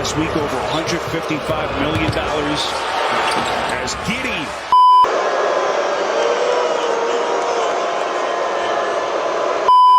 last week over $155 million as Giddey.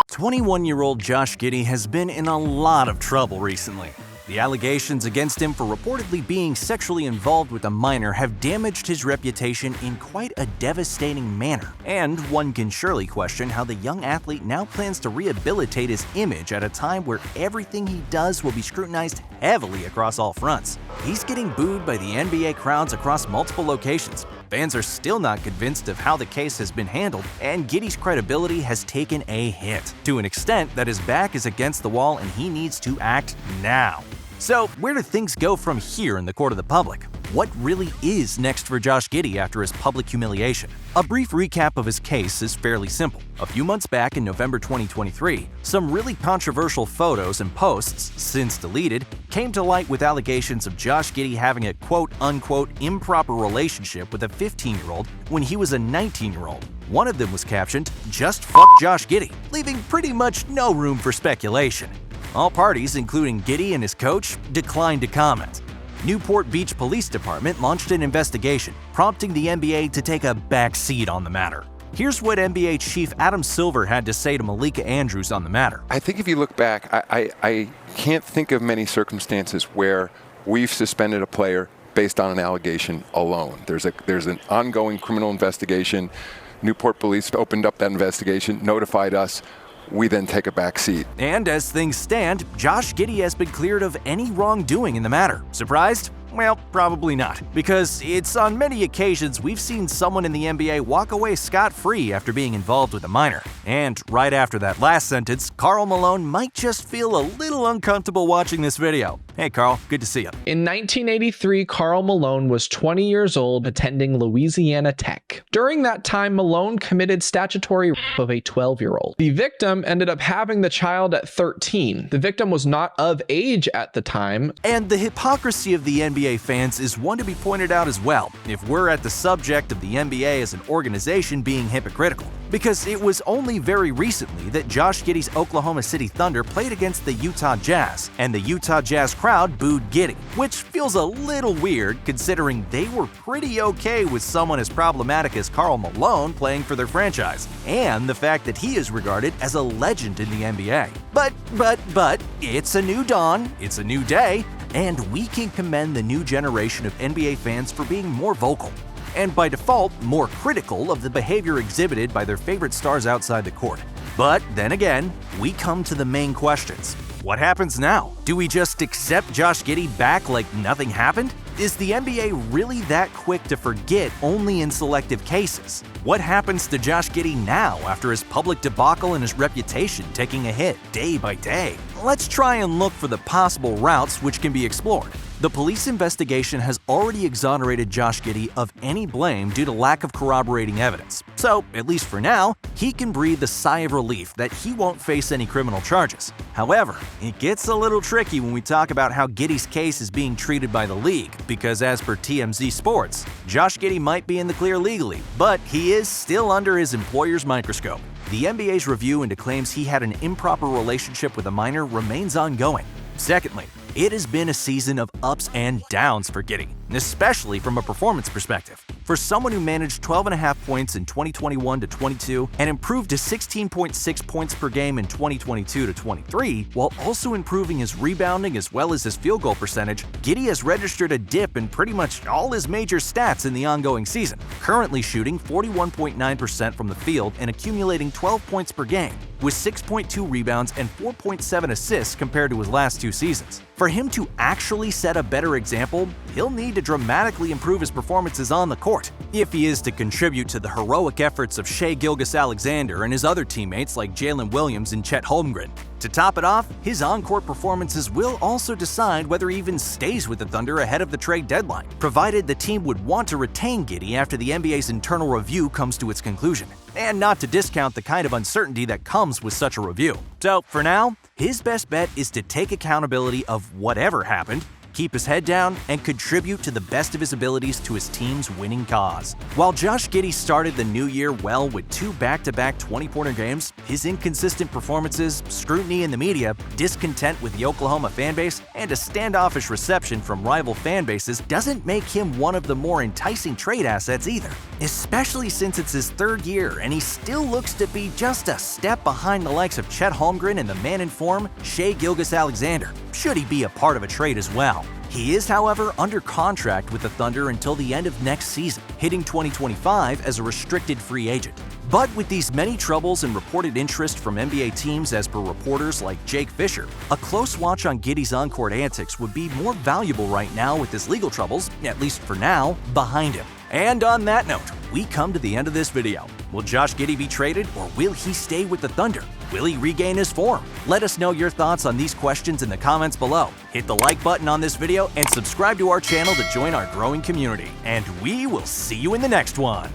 21-year-old Josh Giddey has been in a lot of trouble recently. The allegations against him for reportedly being sexually involved with a minor have damaged his reputation in quite a devastating manner, and one can surely question how the young athlete now plans to rehabilitate his image at a time where everything he does will be scrutinized heavily across all fronts. He's getting booed by the NBA crowds across multiple locations. Fans are still not convinced of how the case has been handled, and Giddey's credibility has taken a hit, to an extent that his back is against the wall and he needs to act now. So, where do things go from here in the court of the public? What really is next for Josh Giddey after his public humiliation? A brief recap of his case is fairly simple. A few months back in November 2023, some really controversial photos and posts, since deleted, came to light with allegations of Josh Giddey having a quote-unquote improper relationship with a 15-year-old when he was a 19-year-old. One of them was captioned, "Just fuck Josh Giddey," leaving pretty much no room for speculation. All parties, including Giddey and his coach, declined to comment. Newport Beach Police Department launched an investigation, prompting the NBA to take a back seat on the matter. Here's what NBA Chief Adam Silver had to say to Malika Andrews on the matter. I think if you look back, I can't think of many circumstances where we've suspended a player based on an allegation alone. There's an ongoing criminal investigation. Newport Police opened up that investigation, notified us. We then take a back seat. And as things stand, Josh Giddey has been cleared of any wrongdoing in the matter. Surprised? Well, probably not, because it's on many occasions we've seen someone in the NBA walk away scot-free after being involved with a minor. And right after that last sentence, Karl Malone might just feel a little uncomfortable watching this video. Hey Karl, good to see you. In 1983, Karl Malone was 20 years old, attending Louisiana Tech. During that time, Malone committed statutory rape of a 12-year-old. The victim ended up having the child at 13. The victim was not of age at the time. And the hypocrisy of the NBA fans is one to be pointed out as well, if we're at the subject of the NBA as an organization being hypocritical. Because it was only very recently that Josh Giddey's Oklahoma City Thunder played against the Utah Jazz, and the Utah Jazz crowd booed Giddey, which feels a little weird considering they were pretty okay with someone as problematic as Karl Malone playing for their franchise, and the fact that he is regarded as a legend in the NBA. But, it's a new dawn, it's a new day, and we can commend the new generation of NBA fans for being more vocal, and by default, more critical of the behavior exhibited by their favorite stars outside the court. But then again, we come to the main questions. What happens now? Do we just accept Josh Giddey back like nothing happened? Is the NBA really that quick to forget only in selective cases? What happens to Josh Giddey now after his public debacle and his reputation taking a hit day by day? Let's try and look for the possible routes which can be explored. The police investigation has already exonerated Josh Giddey of any blame due to lack of corroborating evidence. So, at least for now, he can breathe a sigh of relief that he won't face any criminal charges. However, it gets a little tricky when we talk about how Giddey's case is being treated by the league, because as per TMZ Sports, Josh Giddey might be in the clear legally, but he is still under his employer's microscope. The NBA's review into claims he had an improper relationship with a minor remains ongoing. Secondly, it has been a season of ups and downs for Giddey, especially from a performance perspective. For someone who managed 12.5 points in 2021-22 and improved to 16.6 points per game in 2022-23, while also improving his rebounding as well as his field goal percentage, Giddey has registered a dip in pretty much all his major stats in the ongoing season, currently shooting 41.9% from the field and accumulating 12 points per game, with 6.2 rebounds and 4.7 assists compared to his last two seasons. For him to actually set a better example, he'll need to dramatically improve his performances on the court, if he is to contribute to the heroic efforts of Shai Gilgeous-Alexander and his other teammates like Jalen Williams and Chet Holmgren. To top it off, his on-court performances will also decide whether he even stays with the Thunder ahead of the trade deadline, provided the team would want to retain Giddey after the NBA's internal review comes to its conclusion, and not to discount the kind of uncertainty that comes with such a review. So, for now, his best bet is to take accountability of whatever happened, keep his head down and contribute to the best of his abilities to his team's winning cause. While Josh Giddey started the new year well with 2 back-to-back 20-pointer games, his inconsistent performances, scrutiny in the media, discontent with the Oklahoma fanbase, and a standoffish reception from rival fanbases doesn't make him one of the more enticing trade assets either, especially since it's his 3rd year and he still looks to be just a step behind the likes of Chet Holmgren and the man in form, Shai Gilgeous-Alexander, should he be a part of a trade as well. He is, however, under contract with the Thunder until the end of next season, hitting 2025 as a restricted free agent. But with these many troubles and reported interest from NBA teams as per reporters like Jake Fisher, a close watch on Giddey's on-court antics would be more valuable right now with his legal troubles, at least for now, behind him. And on that note, we come to the end of this video. Will Josh Giddey be traded, or will he stay with the Thunder? Will he regain his form? Let us know your thoughts on these questions in the comments below. Hit the like button on this video and subscribe to our channel to join our growing community. And we will see you in the next one.